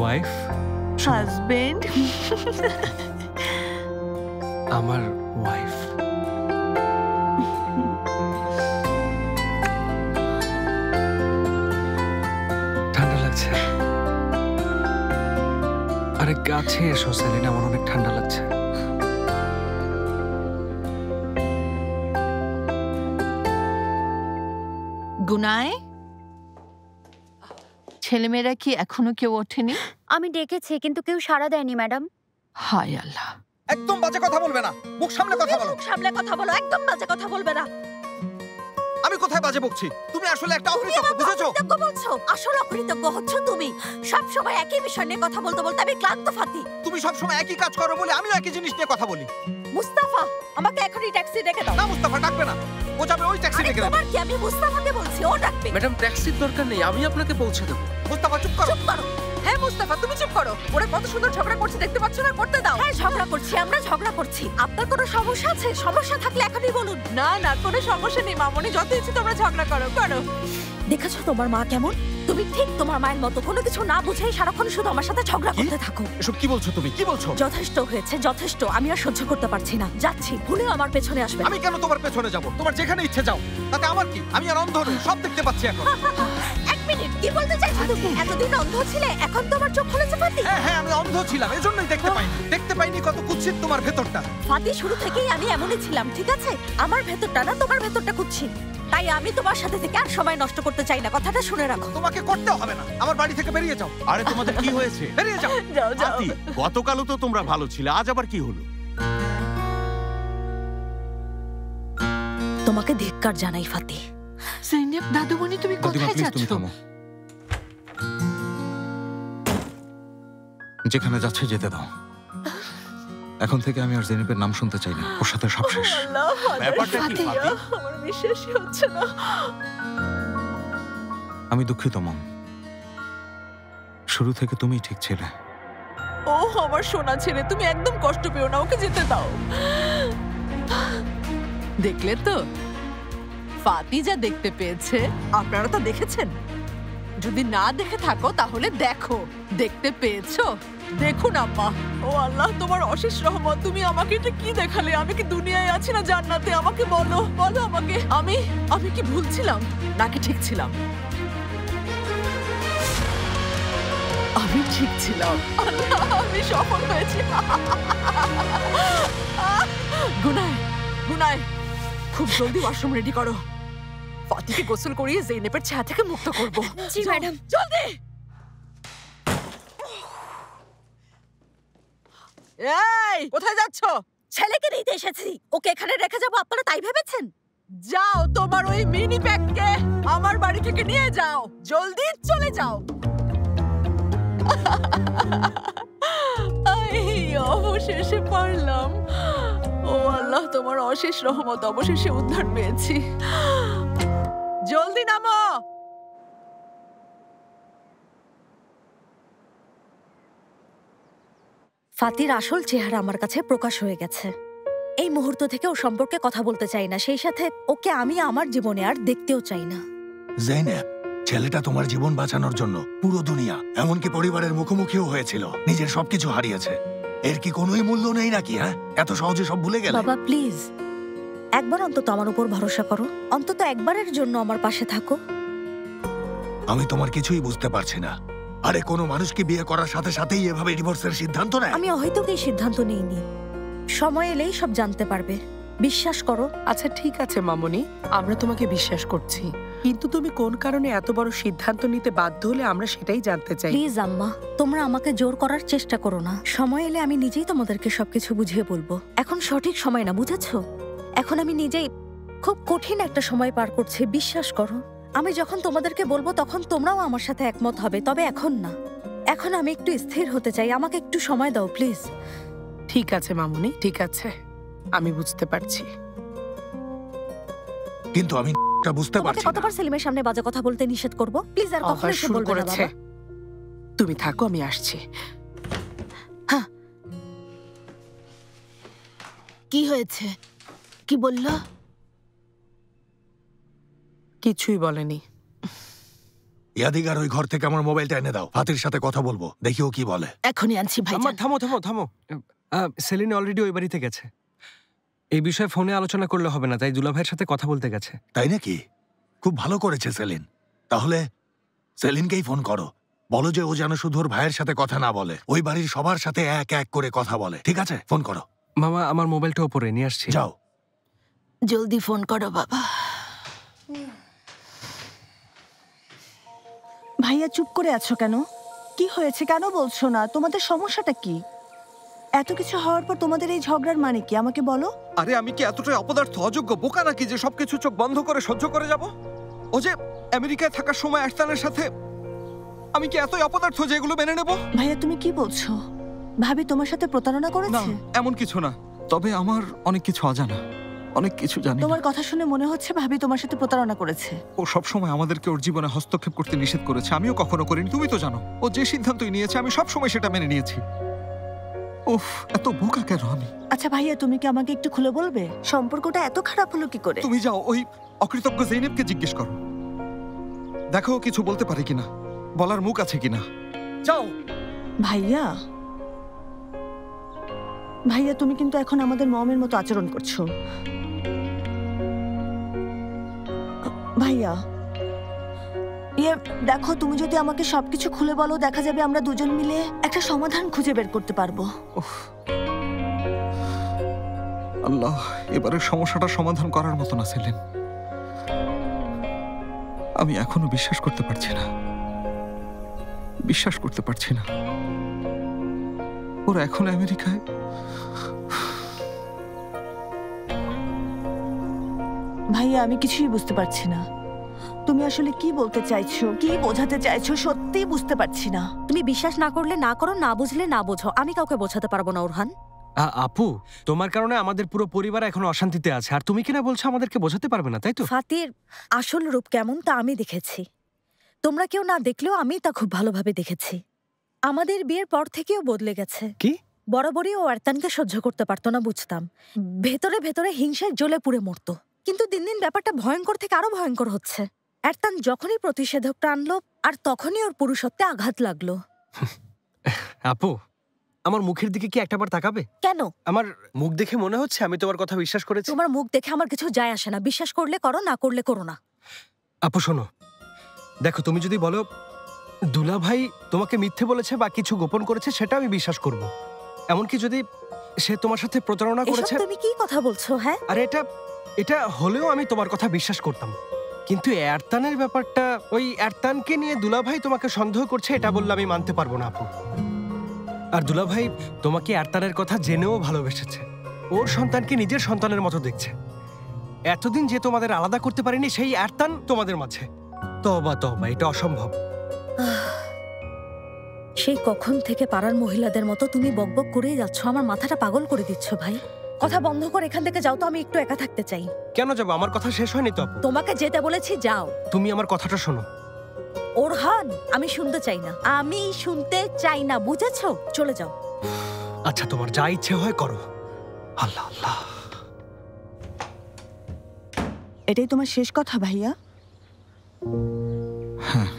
ওয়াইফ, হাজবেন্ড, আমার ওয়াইফ। ঠান্ডা লাগছে? আরে কাছে এসো সেলিন, আমার অনেক ঠান্ডা লাগছে। গুনায়, ছেলেমেয়েরা কি এখনো কেউ ওঠেনি? আমি ডেকেছি কিন্তু কেউ সাড়া দেয়নি ম্যাডাম। হায় আল্লাহ। একদম বাজে কথা বলবে না, মুখ সামলে কথা বলো। মুখ সামলে কথা বলো, একদম বাজে কথা বলবে না। আমি কোথায় বাজে বকছি? তুমি আসলে একটা অকৃতজ্ঞ, বুঝেছো? অকৃতজ্ঞ বলছো? আসলে অকৃতজ্ঞ হচ্ছ তুমি। সব সময় একই বিষয় নিয়ে কথা বলতে বলতে আমি ক্লান্ত ফাতি। তুমি সব সময় একই কাজ করো বলে আমিও একই জিনিস নিয়ে কথা বলি। মুস্তাফা, আমাকে এখনই ট্যাক্সি ডেকে দাও। না মুস্তাফা ডাকবে না, ও যাবে ওই ট্যাক্সি ডেকে দেবে। তোমার কি? আমি মুস্তাফাকে বলছি, ও ডাকবে। ম্যাডাম ট্যাক্সির দরকার নেই, আমি আপনাকে পৌঁছে দেবো। মুস্তাফা চুপ করো। চুপ করো। হ্যাঁ মুস্তাফা, তুমি চুপ করো। ওরা কত সুন্দর ঝগড়া করছে দেখতে পাচ্ছ না? করতে দাও। হ্যাঁ ঝগড়া করছি, আমরা ঝগড়া করছি। আপনার কোনো সমস্যা আছে? সমস্যা থাকলে এখনই বলুন। না না, কোনো সমস্যা নেই মামনি, যত ইচ্ছে তোমরা ঝগড়া করো করো। দেখেছো তোমার মা কেমন? তুমি ঠিক তোমার মায়ের মতো কোনো কিছু না বুঝেই সারাক্ষণ শুধু আমার সাথে ঝগড়া করতে থাকো। এসব কি বলছো তুমি? কি বলছো? যথেষ্ট হয়েছে, যথেষ্ট। আমি আর সহ্য করতে পারছি না। যাচ্ছি, ভুলে আমার পেছনে আসবে। আমি কেন তোমার পেছনে যাব? তোমার যেখানে ইচ্ছে যাও, তাতে আমার কি? আমি আর অন্ধ নই, সব দেখতে পাচ্ছি এখন। এক মিনিট, কি বলতে চাইছো তুমি? এতদিন অন্ধ ছিলে, এখন তোমার চোখ খুলেছে ফাতি? হ্যাঁ হ্যাঁ, আমি অন্ধ ছিলাম, এজন্যই দেখতে পাইনি। দেখতে পাইনি কত কুৎসিত তোমার ভেতরটা। ফাতি, শুরু থেকেই আমি এমনই ছিলাম, ঠিক আছে? আমার ভেতরটা না, তোমার ভেতরটা কুৎসিত। তাই আমি তোমার সাথে থেকে আর সময় নষ্ট করতে চাই না, কথাটা শুনে রাখো। তোমাকে করতে হবে না, আমার বাড়ি থেকে বেরিয়ে যাও। আরে তোমাদের কি হয়েছে? বেরিয়ে যাও। যাও যাও। আতি, গতকালও তো তোমরা ভালো ছিলে, আজ আবার কি হলো? তোমাকে ধিক্কার জানাই ফাতি। জৈনব, দাদুমণি তুমি কোথায় তুমি যাচ্ছ? থামো। যেখানে যাচ্ছে যেতে দাও। এখন থেকে আমি আর জেনিফের নাম শুনতে চাই না, ওর সাথে সব শেষ। ব্যাপারটা কি ফাতি? আমার বিশ্বাসই হচ্ছে না। আমি দুঃখিত মম, শুরু থেকে তুমিই ঠিক ছিলে। ও আমার সোনা ছেলে, তুমি একদম কষ্ট পেও না, ওকে যেতে দাও। দেখলে তো ফাতি যা দেখতে পেয়েছে। আপনারা তো দেখেছেন, যদি না দেখে থাকো তাহলে দেখো। দেখতে পেয়েছো? দেখুন আম্মা। ও আল্লাহ, তোমার অশেষ রহমত। তুমি আমাকে এটা কি দেখালে? আমি কি দুনিয়ায় আছি না জান্নাতে? আমাকে বলো, বলো আমাকে। আমি কি ভুলছিলাম নাকি ঠিক ছিলাম? আমি ঠিক ছিলাম। আল্লাহ, আমি সফল হয়েছি। গুনায়, গুনায়, খুব জলদি ওয়াশরুম রেডি করো। ফাতিকে গোসল করিয়ে জেনেপের ছায়া থেকে মুক্ত করব। জি ম্যাডাম। জলদি। এই, কোথায় যাচ্ছ? ছেলেকে নিতে এসেছি, ওকে এখানে রেখে যাবো আপনারা তাই ভেবেছেন? যাও, তোমার ওই মিনি প্যাককে আমার বাড়ি থেকে নিয়ে যাও। জলদি চলে যাও। অবশেষে পারলাম। ও আল্লাহ, তোমার অশেষ রহমত, অবশেষে উদ্ধার পেয়েছি। জলদি নামো। ফাতির আসল চেহারা আমার কাছে প্রকাশ হয়ে গেছে। এই মুহূর্ত থেকে ও সম্পর্কে কথা বলতে চাই না, সেই সাথে ওকে আমি আমার জীবনে আর দেখতেও চাই না। জেনেব, ছেলেটা তোমার জীবন বাঁচানোর জন্য পুরো দুনিয়া, এমনকি পরিবারের মুখোমুখিও হয়েছিল, নিজের সবকিছু হারিয়েছে। এর কি কোনোই মূল্য নেই নাকি? হ্যাঁ, এত সহজে সব ভুলে গেলে? বাবা প্লিজ, একবার অন্তত আমার উপর ভরসা করো। অন্তত একবারের জন্য আমার পাশে থাকো। আমি তোমার কিছুই বুঝতে পারছি না। আরে কোনো মানুষকে বিয়ে করার সাথে সাথেই এভাবে ডিভোর্সের সিদ্ধান্ত নেয়? আমি অহৈতুকই সিদ্ধান্ত নিইনি, সময় এলেই সব জানতে পারবে, বিশ্বাস করো। আচ্ছা ঠিক আছে মামনি, আমরা তোমাকে বিশ্বাস করছি, কিন্তু তুমি কোন কারণে এত বড় সিদ্ধান্ত নিতে বাধ্য হলে আমরা সেটাই জানতে চাই। প্লিজ আম্মা, তোমরা আমাকে জোর করার চেষ্টা করো না। সময় এলে আমি নিজেই তোমাদেরকে সবকিছু বুঝিয়ে বলবো। এখন সঠিক সময় না, বুঝেছো? এখন আমি নিজেই খুব কঠিন একটা সময় পার করছি, বিশ্বাস করো। আমি যখন তোমাদেরকে বলবো তখন তোমরাও আমার সাথে একমত হবে, তবে এখন না। এখন আমি একটু স্থির হতে চাই, আমাকে একটু সময় দাও প্লিজ। ঠিক আছে মামনি, ঠিক আছে, আমি বুঝতে পারছি, কিন্তু আমি বুঝতে পারছি না। কতবার সেলিমের সামনে বাজে কথা বলতে নিষেধ করব? প্লিজ আর কখনো এসে বলবে না বাবা। তুমি থাকো, আমি আসছি। কি হয়েছে? কি বললো? কিছুই বলেনি। ইয়াদিগার, ওই ঘর থেকে আমার মোবাইলটা এনে দাও, ফাতির সাথে কথা বলবো, দেখি ও কি বলে। এখনই আনছি ভাই। থামো থামো থামো। সেলিন অলরেডি ওই বাড়িতে গেছে। এই বিষয়ে ফোনে আলোচনা করলে হবে না, তাই দুলা ভাইয়ের সাথে কথা বলতে গেছে। তাই নাকি? খুব ভালো করেছে সেলিন। তাহলে সেলিনকেই ফোন করো, বলো যে ও যেন শুধু ওর ভাইয়ের সাথে কথা না বলে, ওই বাড়ির সবার সাথে এক এক করে কথা বলে। ঠিক আছে, ফোন করো। মামা, আমার মোবাইলটা উপরে নিয়ে আসছি। যাও। জলদি ফোন করো বাবা। ভাইয়া চুপ করে আছো কেন? কি হয়েছে, কেন বলছো না? তোমাদের সমস্যাটা কি? এত কিছু হওয়ার পর তোমাদের এই ঝগড়ার মানে কি আমাকে বলো। আরে আমি কি এতটাই অপদার্থ অযোগ্য বোকা নাকি যে সবকিছু চোখ বন্ধ করে সহ্য করে যাব? ও যে আমেরিকায় থাকার সময় আহসানের সাথে, আমি কি এতই অপদার্থ যে এগুলো মেনে নেব? ভাইয়া তুমি কি বলছো? ভাবি তোমার সাথে প্রতারণা করেছে? এমন কিছু না, তবে আমার অনেক কিছু অজানা, অনেক কিছু জানি। তোমার কথা শুনে মনে হচ্ছে ভাবি তোমার সাথে প্রতারণা করেছে। ও সব সময় আমাদেরকে ওর জীবনে হস্তক্ষেপ করতে নিষেধ করেছে, আমিও কখনো করিনি। তুমি তো জানো ও যে সিদ্ধান্তই নিয়েছে আমি সব সময় সেটা মেনে নিয়েছি। উফ, এত বোকা কেন আমি? আচ্ছা ভাইয়া তুমি কি আমাকে একটু খুলে বলবে সম্পর্কটা এত খারাপ হলো কি করে? তুমি যাও ওই অকৃতজ্ঞ জেনেবকে জিজ্ঞেস করো, দেখো কিছু বলতে পারে কিনা, বলার মুখ আছে কিনা। যাও। ভাইয়া ভাইয়া তুমি কিন্তু এখন আমাদের মমের মতো আচরণ করছো। ভাইয়া দেখো, তুমি যদি আমাকে সবকিছু খুলে বলো দেখা যাবে আমরা দুজন মিলে একটা সমাধান খুঁজে বের করতে পারবো। আল্লাহ, এবারের সমস্যাটা সমাধান করার মতো না সেলিন। আমি এখনো বিশ্বাস করতে পারছি না, বিশ্বাস করতে পারছি না ওরা এখন আমেরিকায়। ভাইয়া আমি কিছুই বুঝতে পারছি না, তুমি আসলে কি বলতে চাইছো, কি বোঝাতে চাইছো, সত্যিই বুঝতে পারছি না। তুমি বিশ্বাস না করলে না করো, না বুঝলে না বোঝো, আমি কাউকে বোঝাতে পারবো না ওরহান। আপু, তোমার কারণে আমাদের পুরো পরিবার এখন অশান্তিতে আছে, আর তুমি কিনা বলছো আমাদেরকে বোঝাতে পারবে না, তাই তো? ফাতির আসল রূপ কেমন তা আমি দেখেছি, তোমরা কেউ না দেখলেও আমি তা খুব ভালোভাবে দেখেছি। আমাদের বিয়ের পর থেকেও বদলে গেছে। কি? বরাবরই ও আরতানকে সহ্য করতে পারতো না, বুঝতাম। ভেতরে ভেতরে হিংসায় জ্বলে পুড়ে মরতো, কিন্তু দিন দিন ব্যাপারটা ভয়ঙ্কর থেকে আরো ভয়ঙ্কর হচ্ছে। আরতান যখনই প্রতিষেধকটা আনলো আর তখনই ওর পুরুষত্বে আঘাত লাগলো। আপু, আমার মুখের দিকে কি একটাবার তাকাবে? কেন? আমার মুখ দেখে মনে হচ্ছে আমি তোমার কথা বিশ্বাস করেছি। তোমার মুখ দেখে আমার কিছু যায় আসে না, বিশ্বাস করলে করো, না করলে করো না। আপু শোনো, দেখো তুমি যদি বলো দুলা ভাই তোমাকে মিথ্যে বলেছে বা কিছু গোপন করেছে, সেটা আমি বিশ্বাস করব। এমনকি যদি সে তোমার সাথে প্রতারণা করেছে। তুমি কি কথা বলছো? হ্যাঁ, আরে এটা হলেও আমি তোমার কথা বিশ্বাস করতাম, কিন্তু আরতানের ব্যাপারটা, ওই আরতানকে নিয়ে দুলা ভাই তোমাকে সন্দেহ করছে, এটা বললে আমি মানতে পারবো না আপু। আর দুলা ভাই তোমাকে আরতানের কথা জেনেও ভালোবেসেছে, ওর সন্তানকে নিজের সন্তানের মতো দেখছে। এতদিন যে তোমাদের আলাদা করতে পারেনি সেই আরতান তোমাদের মাঝে। তওবা তওবা, এটা অসম্ভব। সেই কখন থেকে পাড়ার মহিলাদের মতো তুমি বকবক করেই যাচ্ছ, আমার মাথাটা পাগল করে দিচ্ছ। ভাই কথা বন্ধ করে এখান থেকে যাও তো, আমি একটু একা থাকতে চাই। কেন যাবো? আমার কথা শেষ হয়নি তো আপু। তোমাকে যেতে বলেছি, যাও। তুমি আমার কথাটা শোনো। ওরহান, আমি শুনতে চাই না, আমি শুনতে চাই না, বুঝেছো? চলে যাও। আচ্ছা, তোমার যা ইচ্ছে হয় করো। আল্লাহ আল্লাহ। এটাই তোমার শেষ কথা ভাইয়া? হ্যাঁ,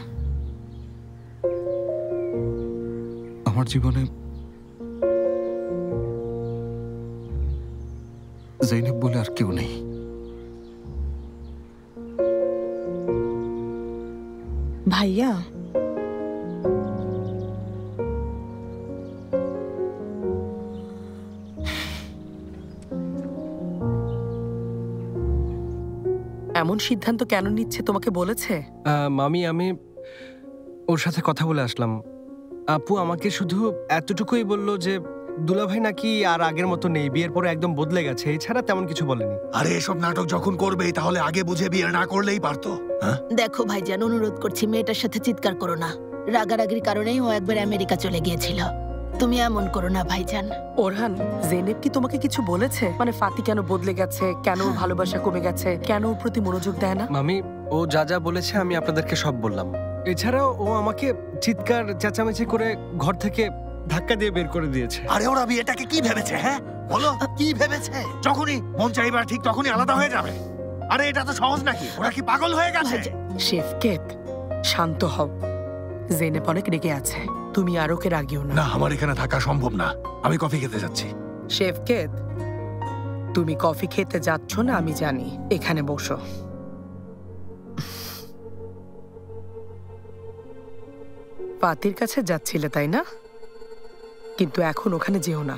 আমার জীবনে জৈনব বলে আর কেউ নেই। ভাইয়া এমন সিদ্ধান্ত কেন নিচ্ছে তোমাকে বলেছে? মামি, আমি ওর সাথে কথা বলে আসলাম। আপু আমাকে শুধু এতটুকুই বললো যে দুলাভাই নাকি আর আগের মতো নেই, বিয়ের পরে একদম বদলে গেছে, এছাড়া তেমন কিছু বলেনি। আরে এসব নাটক যখন করবে তাহলে আগে বুঝে বিয়ে না করলেই পারতো। দেখো ভাইজান, অনুরোধ করছি মেয়েটার সাথে চিৎকার করো না। রাগারাগির কারণেই ও একবার আমেরিকা চলে গিয়েছিল, তুমি এমন করো না ভাইজান। ওরহান, জেনেব কি তোমাকে কিছু বলেছে? মানে ফাতি কেন বদলে গেছে, কেন ওর ভালোবাসা কমে গেছে, কেন ওর প্রতি মনোযোগ দেয় না? মামি, ও যা যা বলেছে আমি আপনাদেরকে সব বললাম। এছাড়াও ও আমাকে চিৎকার চেঁচামেচি করে ঘর থেকে ধাক্কা দিয়ে বের করে দিয়েছে। আরে ওরা বিয়েটাকে কি ভেবেছে? হ্যাঁ বলো, কি ভেবেছে? যখনই মন চাইবার ঠিক তখনই আলাদা হয়ে যাবে। আরে এটা তো সহজ নাকি? ওরা কি পাগল হয়ে গেছে? শেফকেত, শান্ত হও। জেনেব অনেক রেগে আছে, তুমি আর ওকে রাগিও না। না, আমার এখানে থাকা সম্ভব না, আমি কফি খেতে যাচ্ছি। শেফকেত, তুমি কফি খেতে যাচ্ছ না আমি জানি, এখানে বসো। ফাতির কাছে যাচ্ছিলে তাই না? কিন্তু এখন ওখানে যেও না।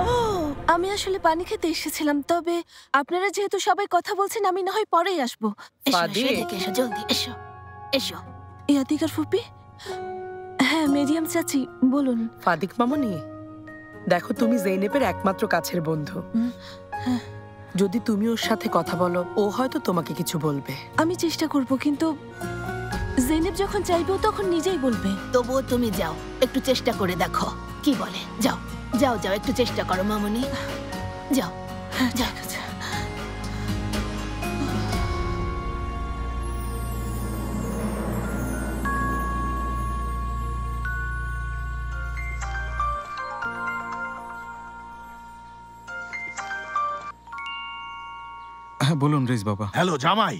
ও আমি আসলে পানি খেতে এসেছিলাম, তবে আপনারা যেহেতু সবাই কথা বলছেন আমি না হয় পরেই আসবো। এসো জলদি এসো এসো। ইয়াদিকার ফুপি। হ্যাঁ মেরিয়াম চাচি বলুন। ফাদিক মামনি, দেখো তুমি জেনেবের একমাত্র কাছের বন্ধু। যদি তুমি ওর সাথে কথা বলো ও হয়তো তোমাকে কিছু বলবে। আমি চেষ্টা করব, কিন্তু জেনেব যখন চাইবে ও তখন নিজেই বলবে। তবুও তুমি যাও, একটু চেষ্টা করে দেখো কি বলে। যাও যাও যাও, একটু চেষ্টা করো মামনি, যাও যাও। হ্যাঁ বলুন রেজ বাবা। হ্যালো জামাই,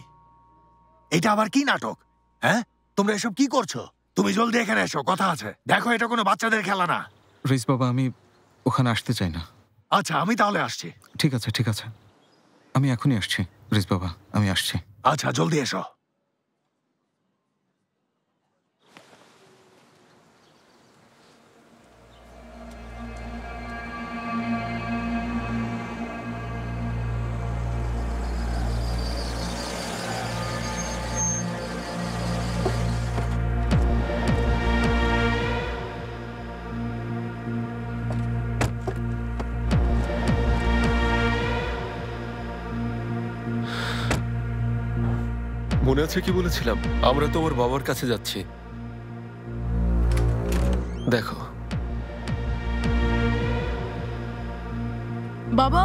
এটা আবার কি নাটক? হ্যাঁ তোমরা এসব কি করছো? তুমি জলদি এখানে এসো, কথা আছে। দেখো এটা কোনো বাচ্চাদের খেলা না। রেজ বাবা আমি ওখানে আসতে চাই না। আচ্ছা আমি তাহলে আসছি। ঠিক আছে ঠিক আছে, আমি এখনই আসছি রেজ বাবা, আমি আসছি। আচ্ছা জলদি এসো। মনে আছে কি বলেছিলাম? আমরা তোমার বাবার কাছে যাচ্ছি। দেখো বাবা।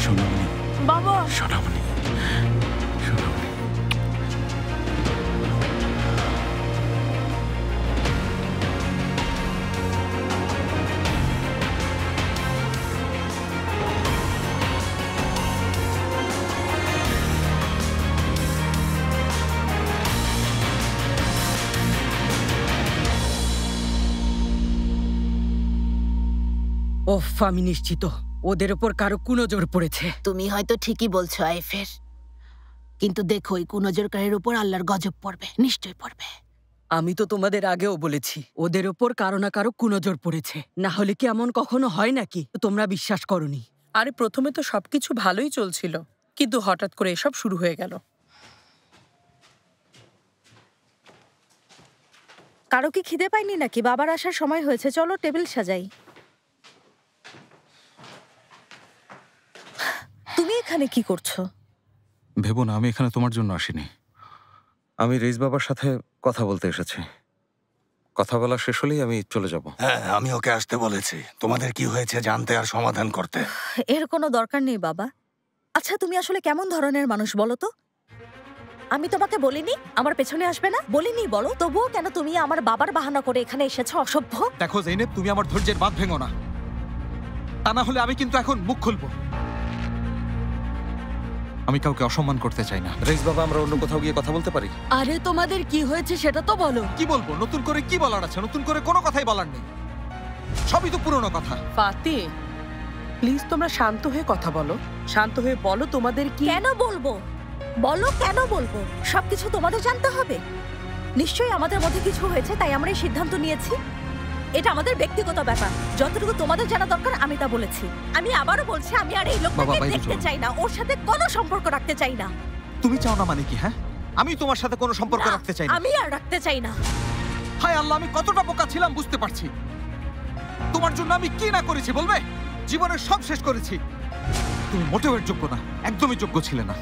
সোনামণি, বাবা। সোনামণি, সোনামণি। ওফ, আমি নিশ্চিত ওদের ওপর কারো কুনজর পড়েছে। তুমি হয়তো ঠিকই বলছো আইফের, কিন্তু দেখো এই কুনজরকারীর উপর আল্লাহর গজব পড়বে, নিশ্চয়ই পড়বে। আমি তো তোমাদের আগেও বলেছি ওদের ওপর কারো না কারো কুনজর পড়েছে, না হলে কি এমন কখনো হয় নাকি? তোমরা বিশ্বাস করনি। আরে প্রথমে তো সবকিছু ভালোই চলছিল, কিন্তু হঠাৎ করে এসব শুরু হয়ে গেল। কারো কি খিদে পায়নি নাকি? বাবার আসার সময় হয়েছে, চলো টেবিল সাজাই। তুমি এখানে কি করছো? ভেবো না আমি এখানে তোমার জন্য আসিনি। আমি রেজ বাবার সাথে কথা বলতে এসেছি। কথা বলা শেষ হলেই আমি চলে যাব। হ্যাঁ আমি ওকে আসতে বলেছি, তোমাদের কি হয়েছে জানতে আর সমাধান করতে। এর কোনো দরকার নেই বাবা। আচ্ছা তুমি আসলে কেমন ধরনের মানুষ বলো তো? আমি তোমাকে বলিনি আমার পেছনে আসবে না? বলিনি বলো, তবুও কেন তুমি আমার বাবার বাহানা করে এখানে এসেছো? অসভ্য। দেখো জেনেব, তুমি আমার ধৈর্যের বাঁধ ভেঙো না, তা না হলে আমি কিন্তু এখন মুখ খুলবো। আমি কাউকে অসম্মান করতে চাই না। রেজ বাবা, আমরা অন্য কোথাও গিয়ে কথা বলতে পারি? আরে তোমাদের কি হয়েছে সেটা তো বলো। কি বলবো? নতুন করে কি বলার আছে? নতুন করে কোনো কথাই বলার নেই, সবই তো পুরনো কথা। ফাতি প্লিজ তোমরা শান্ত হয়ে কথা বলো, শান্ত হয়ে বলো তোমাদের কি। কেন বলবো? বলো কেন বলবো? সবকিছু তোমাদের জানতে হবে? নিশ্চয়ই আমাদের মধ্যে কিছু হয়েছে, তাই আমরা এই সিদ্ধান্ত নিয়েছি। এটা আমাদের ব্যক্তিগত ব্যাপার, যতটুকু তোমাদের জানা দরকার আমি তা বলেছি। আমি আবারও বলছি, আমি আর এই লোকটাকে দেখতে চাই না, ওর সাথে কোনো সম্পর্ক রাখতে চাই না। তুমি চাও না মানে কি? হ্যাঁ আমি তোমার সাথে কোনো সম্পর্ক রাখতে চাই না। আমি আর রাখতে চাই না। হায় আল্লাহ, আমি কতটা বোকা ছিলাম বুঝতে পারছি। তোমার জন্য আমি কি না করেছি বলবে? জীবনের সব শেষ করেছি। তুমি মোটেও এর যোগ্য না, একদমই যোগ্য ছিলে না।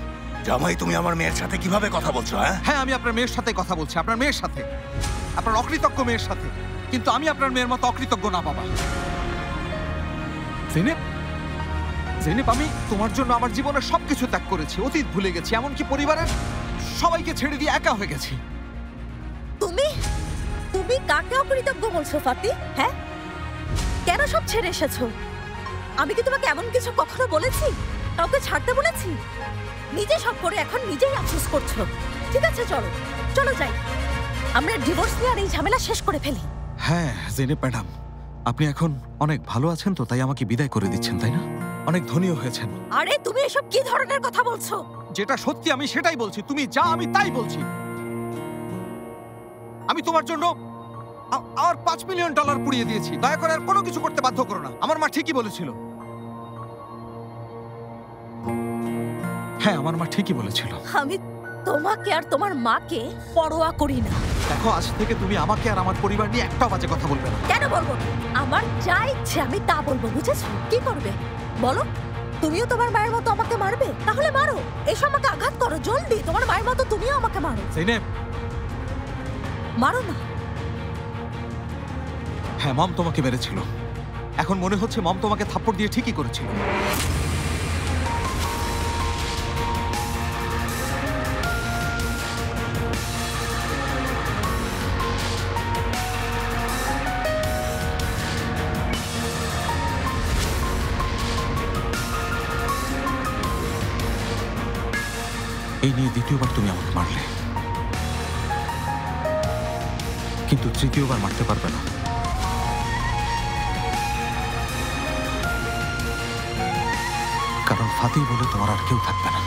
জামাই তুমি আমার মেয়ের সাথে কিভাবে কথা বলছো? হ্যাঁ আমি আপনার মেয়ের সাথে কথা বলছি, আপনার মেয়ের সাথে, আপনার অকৃতজ্ঞ মেয়ের সাথে। কিন্তু আমি আপনার মেয়ের মতো অকৃতজ্ঞ না বাবা। জেনেব, জেনেব আমি তোমার জন্য আমার জীবনের সবকিছু ত্যাগ করেছি, অতীত ভুলে গেছি, এমনকি পরিবারের সবাইকে ছেড়ে দিয়ে একা হয়ে গেছি। তুমি তুমি কাকে অকৃতজ্ঞ বলছো ফাতি? হ্যাঁ কেন সব ছেড়ে এসেছো? আমি কি তোমাকে এমন কিছু কখনো বলেছি? কাউকে ছাড়তে বলেছি? নিজে সব করে এখন নিজেই আফসোস করছো। ঠিক আছে চলো চলো যাই, আমরা ডিভোর্স নিয়ে আর এই ঝামেলা শেষ করে ফেলি। হ্যাঁ জেনেব ম্যাডাম, আপনি এখন অনেক ভালো আছেন তো, তাই আমাকে বিদায় করে দিচ্ছেন তাই না? অনেক ধনীও হয়েছেন। আরে তুমি এসব কি ধরনের কথা বলছো? যেটা সত্যি আমি সেটাই বলছি, তুমি যা আমি তাই বলছি। আমি তোমার জন্য আর $5 মিলিয়ন পুড়িয়ে দিয়েছি। দয়া করে আর কোনো কিছু করতে বাধ্য করো না। আমার মা ঠিকই বলেছিল। হ্যাঁ, আমার মা ঠিকই বলেছিল। আমি তোমাকে আর তোমার মাকে পরোয়া করি না। দেখো, আজ থেকে তুমি আমাকে আর আমার পরিবার নিয়ে একটাও বাজে কথা বলবে না। কেন বলবো? আমার যা ইচ্ছে আমি তা বলবো, বুঝেছো? কি করবে বলো? তুমিও তোমার মায়ের মতো আমাকে মারবে? তাহলে মারো, এসে আমাকে আঘাত করো জলদি। তোমার মায়ের মতো তুমিও আমাকে মারো। জেনেব, মারো না। হ্যাঁ, মম তোমাকে মেরেছিল। এখন মনে হচ্ছে মম তোমাকে থাপ্পড় দিয়ে ঠিকই করেছিল। এই নিয়ে দ্বিতীয়বার তুমি আমাকে মারলে, কিন্তু তৃতীয়বার মারতে পারবে না। কারণ ফাতি বলে তোমার আর কেউ থাকবে না।